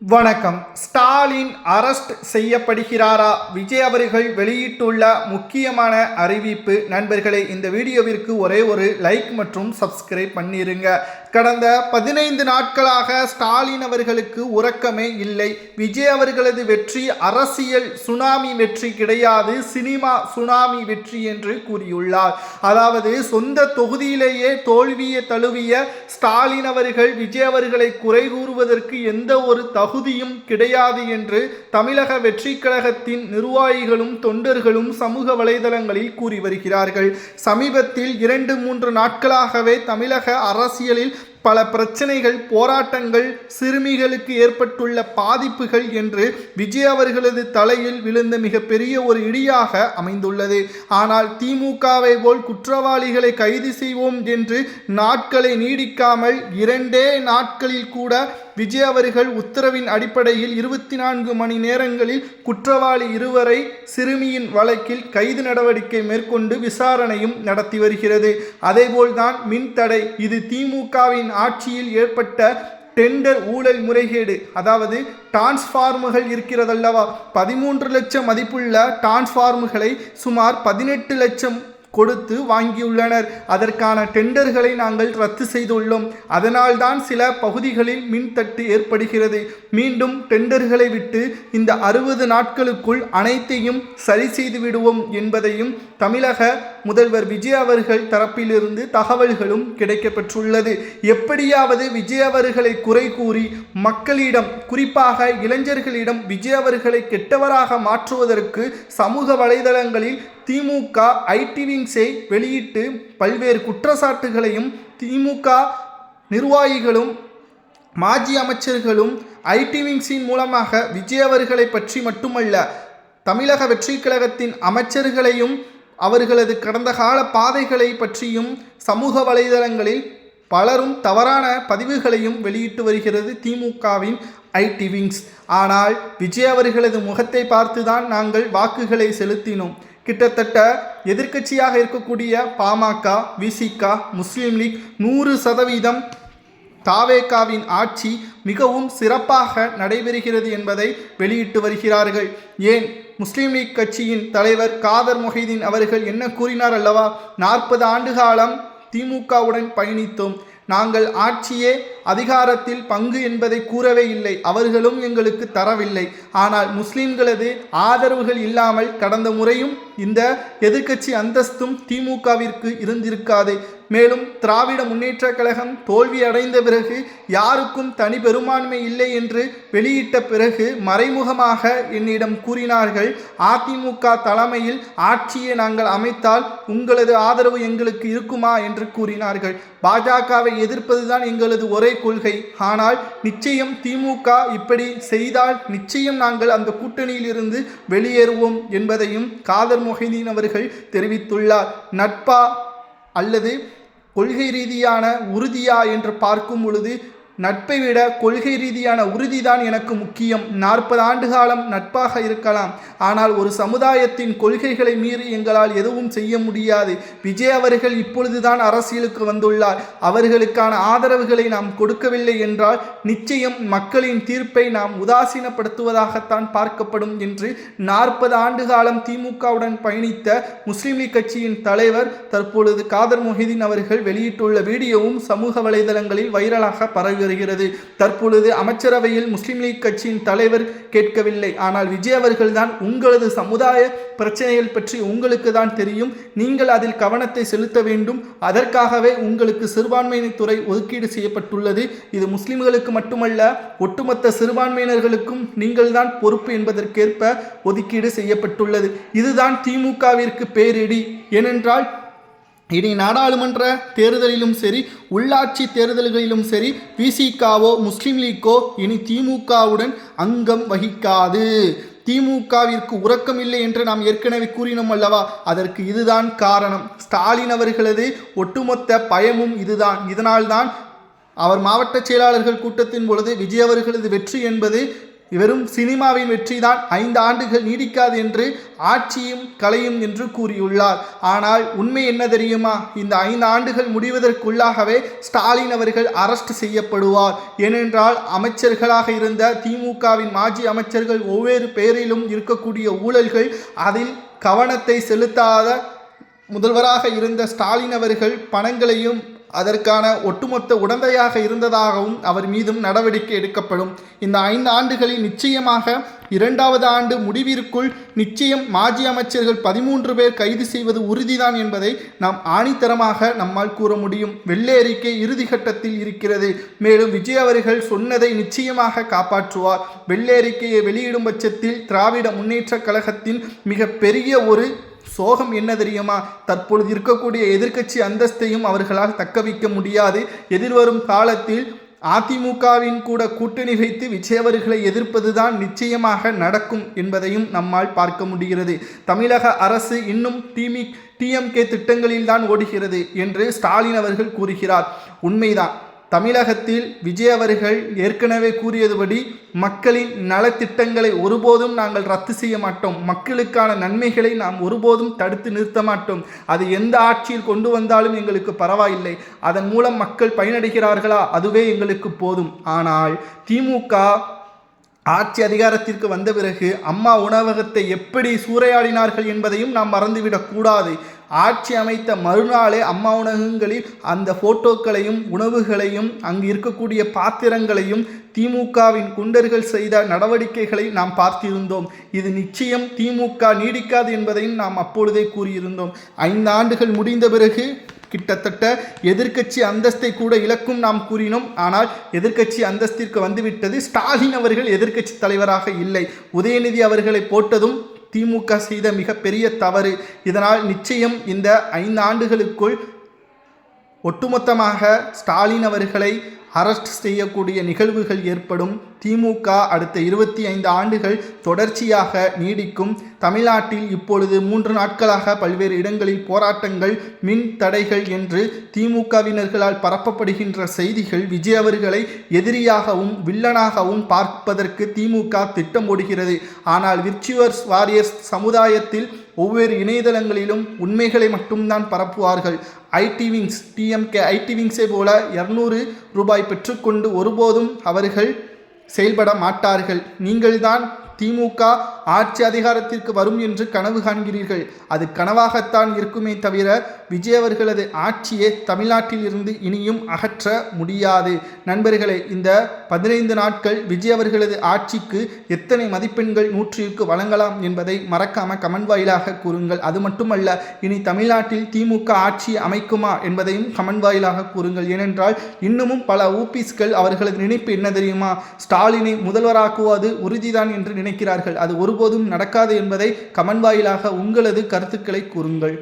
வணக்கம். ஸ்டாலின் அரெஸ்ட் செய்யப்படுகிறாரா? விஜய் அவர்கள் வெளியிட்டுள்ள முக்கியமான அறிவிப்பு. நண்பர்களே, இந்த வீடியோவிற்கு ஒரே ஒரு லைக் மற்றும் சப்ஸ்கிரைப் பண்ணிருங்க. கடந்த 15 நாட்களாக ஸ்டாலின் அவர்களுக்கு உறக்கமே இல்லை. விஜய் அவர்களது வெற்றி அரசியல் சுனாமி வெற்றி கிடையாது, சினிமா சுனாமி வெற்றி என்று கூறியுள்ளார். அதாவது சொந்த தொகுதியிலேயே தோல்வியை தழுவிய ஸ்டாலின் அவர்கள் விஜய் அவர்களை குறை கூறுவதற்கு எந்த ஒரு தகுதியும் கிடையாது என்று தமிழக வெற்றி கழகத்தின் நிர்வாகிகளும் தொண்டர்களும் சமூக வலைதளங்களில் கூறி வருகிறார்கள். சமீபத்தில் 2-3 நாட்களாகவே தமிழக அரசியலில் பல பிரச்சனைகள், போராட்டங்கள், சிறுமிகளுக்கு ஏற்பட்டுள்ள பாதிப்புகள் என்று விஜய் அவர்களது தலையில் விழுந்த மிகப்பெரிய ஒரு இடியாக அமைந்துள்ளது. ஆனால் திமுகவை போல் குற்றவாளிகளை கைது செய்வோம் என்று நாட்களை நீடிக்காமல் 2 நாட்களில் கூட விஜய் அவர்கள் உத்தரவின் அடிப்படையில் 24 மணி நேரங்களில் குற்றவாளி 2 சிறுமியின் வழக்கில் கைது நடவடிக்கை மேற்கொண்டு விசாரணையும் நடத்தி வருகிறது. அதேபோல்தான் மின்தடை. இது திமுகவின் ஆட்சியில் ஏற்பட்ட டெண்டர் ஊழல் முறைகேடு. அதாவது டிரான்ஸ்ஃபார்மர்கள் இருக்கிறதல்லவா, 13 லட்சம் மதிப்புள்ள டிரான்ஸ்ஃபார்மர்களை சுமார் 18 லட்சம் கொடுத்து வாங்கியுள்ளனர். அதற்கான டெண்டர்களை நாங்கள் ரத்து செய்துள்ளோம். அதனால்தான் சில பகுதிகளில் மின்தட்டு ஏற்படுகிறது. மீண்டும் டெண்டர்களை விட்டு இந்த 60 நாட்களுக்குள் அனைத்தையும் சரி செய்து விடுவோம் என்பதையும் தமிழக முதல்வர் விஜய் அவர்கள் தரப்பிலிருந்து தகவல்களும் கிடைக்கப்பெற்றுள்ளது. எப்படியாவது விஜய் அவர்களை குறை கூறி மக்களிடம், குறிப்பாக இளைஞர்களிடம் விஜய் அவர்களை கெட்டவராக மாற்றுவதற்கு சமூக வலைதளங்களில் திமுக ஐடி விங்ஸை வெளியிட்டு பல்வேறு குற்றச்சாட்டுகளையும் திமுக நிர்வாகிகளும் மாஜி அமைச்சர்களும் ஐடி விங்ஸின் மூலமாக விஜய் அவர்களை பற்றி மட்டுமல்ல, தமிழக வெற்றி கழகத்தின் அமைச்சர்களையும் அவர்களது கடந்த கால பாதைகளை பற்றியும் சமூக வலைதளங்களில் பலரும் தவறான பதிவுகளையும் வெளியிட்டு வருகிறது திமுகவின் ஐடி விங்ஸ். ஆனால் விஜய் அவர்களது முகத்தை பார்த்துதான் நாங்கள் வாக்குகளை செலுத்தினோம். கிட்டத்தட்ட எதிர்க்கட்சியாக இருக்கக்கூடிய பாமக, விசிக, முஸ்லீம் லீக் 100% தாவேகாவின் ஆட்சி மிகவும் சிறப்பாக நடைபெறுகிறது என்பதை வெளியிட்டு வருகிறார்கள். ஏன், முஸ்லீம் லீக் கட்சியின் தலைவர் காதர் மொஹிதீன் அவர்கள் என்ன கூறினார் அல்லவா, 40 ஆண்டு காலம் திமுகவுடன் பயணித்தோம், நாங்கள் ஆட்சியே அதிகாரத்தில் பங்கு என்பதை கூறவே இல்லை, அவர்களும் எங்களுக்கு தரவில்லை. ஆனால் முஸ்லிம்களது ஆதரவுகள் இல்லாமல் கடந்த முறையும் இந்த எதிர்க்கட்சி அந்தஸ்தும் திமுகவிற்கு இருந்திருக்காது. மேலும் திராவிட முன்னேற்ற கழகம் தோல்வி அடைந்த பிறகு யாருக்கும் தனி பெரும்பான்மை இல்லை என்று வெளியிட்ட பிறகு மறைமுகமாக என்னிடம் கூறினார்கள், அதிமுக தலைமையில் ஆட்சியை நாங்கள் அமைத்தால் உங்களது ஆதரவு எங்களுக்கு இருக்குமா என்று கூறினார்கள். பாஜகவை எதிர்ப்பதுதான் எங்களது ஒரே கொள்கை. ஆனால் நிச்சயம் திமுக இப்படி செய்தால் நிச்சயம் நாங்கள் அந்த கூட்டணியில் இருந்து வெளியேறுவோம் என்பதையும் காதர் மொஹிதீன் அவர்கள் தெரிவித்துள்ளார். நட்பா அல்லது கொள்கை ரீதியான உறுதியா என்று பார்க்கும் பொழுது நட்பை விட கொள்கை ரீதியான உறுதிதான் எனக்கு முக்கியம். 40 ஆண்டு காலம் நட்பாக இருக்கலாம், ஆனால் ஒரு சமுதாயத்தின் கொள்கைகளை மீறி எங்களால் எதுவும் செய்ய முடியாது. விஜய் அவர்கள் இப்பொழுதுதான் அரசியலுக்கு வந்துள்ளார். அவர்களுக்கான ஆதரவுகளை நாம் கொடுக்கவில்லை என்றால் நிச்சயம் மக்களின் தீர்ப்பை நாம் உதாசீனப்படுத்துவதாகத்தான் பார்க்கப்படும் என்று 40 ஆண்டு காலம் திமுகவுடன் பயணித்த முஸ்லீம் லீக் கட்சியின் தலைவர் தற்பொழுது காதர் மொஹிதீன் அவர்கள் வெளியிட்டுள்ள வீடியோவும் சமூக வலைதளங்களில் வைரலாக பரவி வருகிறது. தற்பொழுது அமைச்சரவையில் முஸ்லிம் லீக் கட்சியின் தலைவர் கேட்கவில்லை, ஆனால் விஜய் அவர்கள் தான் உங்களது சமுதாய பிரச்சனைகள் பற்றி உங்களுக்கு தான் தெரியும், நீங்கள் அதில் கவனத்தை செலுத்த வேண்டும், அதற்காகவே உங்களுக்கு சிறுபான்மையினர் துறை ஒதுக்கீடு செய்யப்பட்டுள்ளது, இது முஸ்லிம்களுக்கு மட்டுமல்ல ஒட்டுமொத்த சிறுபான்மையினர்களுக்கும் நீங்கள் தான் பொறுப்பு என்பதற்கேற்ப ஒதுக்கீடு செய்யப்பட்டுள்ளது. இதுதான் திமுகவிற்கு பேரிடி. ஏனென்றால் இனி நாடாளுமன்ற தேர்தலிலும் சரி, உள்ளாட்சி தேர்தல்களிலும் சரி, விசிகாவோ முஸ்லீம் லீக்கோ இனி திமுகவுடன் அங்கம் வகிக்காது. திமுகவிற்கு உறக்கம் இல்லை என்று நாம் ஏற்கனவே கூறினோம் அல்லவா, அதற்கு இதுதான் காரணம். ஸ்டாலின் அவர்களது ஒட்டுமொத்த பயமும் இதுதான். இதனால்தான் அவர் மாவட்ட செயலாளர்கள் கூட்டத்தின் பொழுது விஜய் அவர்களது வெற்றி என்பது வெறும் சினிமாவின் வெற்றிதான் 5 ஆண்டுகள் நீடிக்காது என்று ஆட்சியும் கலையும் என்று கூறியுள்ளார். ஆனால் உண்மை என்ன தெரியுமா? இந்த 5 ஆண்டுகள் முடிவதற்குள்ளாகவே ஸ்டாலின் அவர்கள் அரெஸ்ட் செய்யப்படுவார். ஏனென்றால் அமைச்சர்களாக இருந்த திமுகவின் மாஜி அமைச்சர்கள் ஒவ்வொரு பெயரிலும் இருக்கக்கூடிய ஊழல்கள், அதில் கவனத்தை செலுத்தாத முதல்வராக இருந்த ஸ்டாலின் அவர்கள் பணங்களையும் அதற்கான ஒட்டுமொத்த உடந்தையாக இருந்ததாகவும் அவர் மீதும் நடவடிக்கை எடுக்கப்படும். இந்த 5 ஆண்டுகளில் நிச்சயமாக 2வது ஆண்டு முடிவிற்குள் நிச்சயம் மாஜி அமைச்சர்கள் 13 பேர் கைது செய்வது உறுதிதான் என்பதை நாம் ஆணித்தரமாக நம்மால் கூற முடியும். வெள்ளை அறிக்கை இறுதி கட்டத்தில் இருக்கிறது. மேலும் விஜய் அவர்கள் சொன்னதை நிச்சயமாக காப்பாற்றுவார். வெள்ளை அறிக்கையை வெளியிடும் பட்சத்தில் திராவிட முன்னேற்ற கழகத்தின் மிகப்பெரிய ஒரு சோகம் என்ன தெரியுமா? தற்பொழுது இருக்கக்கூடிய எதிர்க்கட்சி அந்தஸ்தையும் அவர்களால் தக்க வைக்க முடியாது. எதிர்வரும் காலத்தில் அதிமுகவின் கூட கூட்டணி வைத்து விஜய் அவர்களை எதிர்ப்பதுதான் நிச்சயமாக நடக்கும் என்பதையும் நம்மால் பார்க்க முடிகிறது. தமிழக அரசு இன்னும் டிஎம்கே திட்டங்களில்தான் ஓடுகிறது என்று ஸ்டாலின் அவர்கள் கூறுகிறார். உண்மைதான். தமிழகத்தில் விஜய் அவர்கள் ஏற்கனவே கூறியதுபடி மக்களின் நலத்திட்டங்களை ஒருபோதும் நாங்கள் ரத்து செய்ய மாட்டோம். மக்களுக்கான நன்மைகளை நாம் ஒருபோதும் தடுத்து நிறுத்த மாட்டோம். அது எந்த ஆட்சியில் கொண்டு வந்தாலும் எங்களுக்கு பரவாயில்லை. அதன் மூலம் மக்கள் பயனடைகிறார்களா? அதுவே எங்களுக்கு போதும். ஆனால் திமுக ஆட்சி அதிகாரத்திற்கு வந்த பிறகு அம்மா உணவகத்தை எப்படி சூறையாடினார்கள் என்பதையும் நாம் மறந்துவிடக்கூடாது. ஆட்சி அமைத்த மறுநாளே அம்மா உணவகங்களில் அந்த போட்டோக்களையும் உணவுகளையும் அங்கு இருக்கக்கூடிய பாத்திரங்களையும் திமுகவின் குண்டர்கள் செய்த நடவடிக்கைகளை நாம் பார்த்திருந்தோம். இது நிச்சயம் திமுக நீடிக்காது என்பதையும் நாம் அப்பொழுதே கூறியிருந்தோம். 5 ஆண்டுகள் முடிந்த பிறகு கிட்டத்தட்ட எதிர்க்கட்சி அந்தஸ்தை கூட இழக்கும் நாம் கூறினோம். ஆனால் எதிர்க்கட்சி அந்தஸ்திற்கு வந்துவிட்டது. ஸ்டாலின் அவர்கள் எதிர்க்கட்சி தலைவராக இல்லை. உதயநிதி அவர்களை போட்டதும் திமுக செய்த மிகப்பெரிய தவறு. இதனால் நிச்சயம் இந்த 5 ஆண்டுகளுக்குள் ஒட்டுமொத்தமாக ஸ்டாலின் அவர்களை அரெஸ்ட் செய்யக்கூடிய நிகழ்வுகள் ஏற்படும். திமுக அடுத்த 25 ஆண்டுகள் தொடர்ச்சியாக நீடிக்கும். தமிழ்நாட்டில் இப்பொழுது 3 நாட்களாக பல்வேறு இடங்களில் போராட்டங்கள், மின் தடைகள் என்று திமுகவினர்களால் பரப்பப்படுகின்ற செய்திகள் விஜய் அவர்களை எதிரியாகவும் வில்லனாகவும் பார்ப்பதற்கு திமுக திட்டம் போடுகிறது. ஆனால் விர்ச்சுவல் வாரியர்ஸ் சமுதாயத்தில் ஒவ்வொரு இணையதளங்களிலும் உண்மைகளை மட்டும்தான் பரப்புவார்கள். ஐடி விங்ஸ், டிஎம்கே ஐடி விங்ஸை போல 200 ரூபாய் பெற்றுக்கொண்டு ஒருபோதும் அவர்கள் செயல்பட மாட்டார்கள். நீங்கள்தான் திமுக ஆட்சி அதிகாரத்திற்கு வரும் என்று கனவு காண்கிறீர்கள். அது கனவாகத்தான் இருக்குமே தவிர விஜய் அவர்களது ஆட்சியை தமிழ்நாட்டில் இருந்து இனியும் அகற்ற முடியாது. நண்பர்களே, இந்த 15 நாட்கள் விஜய் அவர்களது ஆட்சிக்கு எத்தனை மதிப்பெண்கள் 100க்கு வழங்கலாம் என்பதை மறக்காம கமெண்ட் வாயிலாக கூறுங்கள். அது மட்டுமல்ல, இனி தமிழ்நாட்டில் திமுக ஆட்சி அமைக்குமா என்பதையும் கமெண்ட் வாயிலாக கூறுங்கள். ஏனென்றால் இன்னமும் பல ஊபிஸ்கள் அவர்களது நினைப்பு என்ன தெரியுமா? ஸ்டாலினை முதல்வராக்குவது உறுதிதான் என்று நினைக்கிறார்கள். அது ஒருபோதும் நடக்காது என்பதை கமெண்ட் வாயிலாக உங்களது கருத்துக்களை கூறுங்கள்.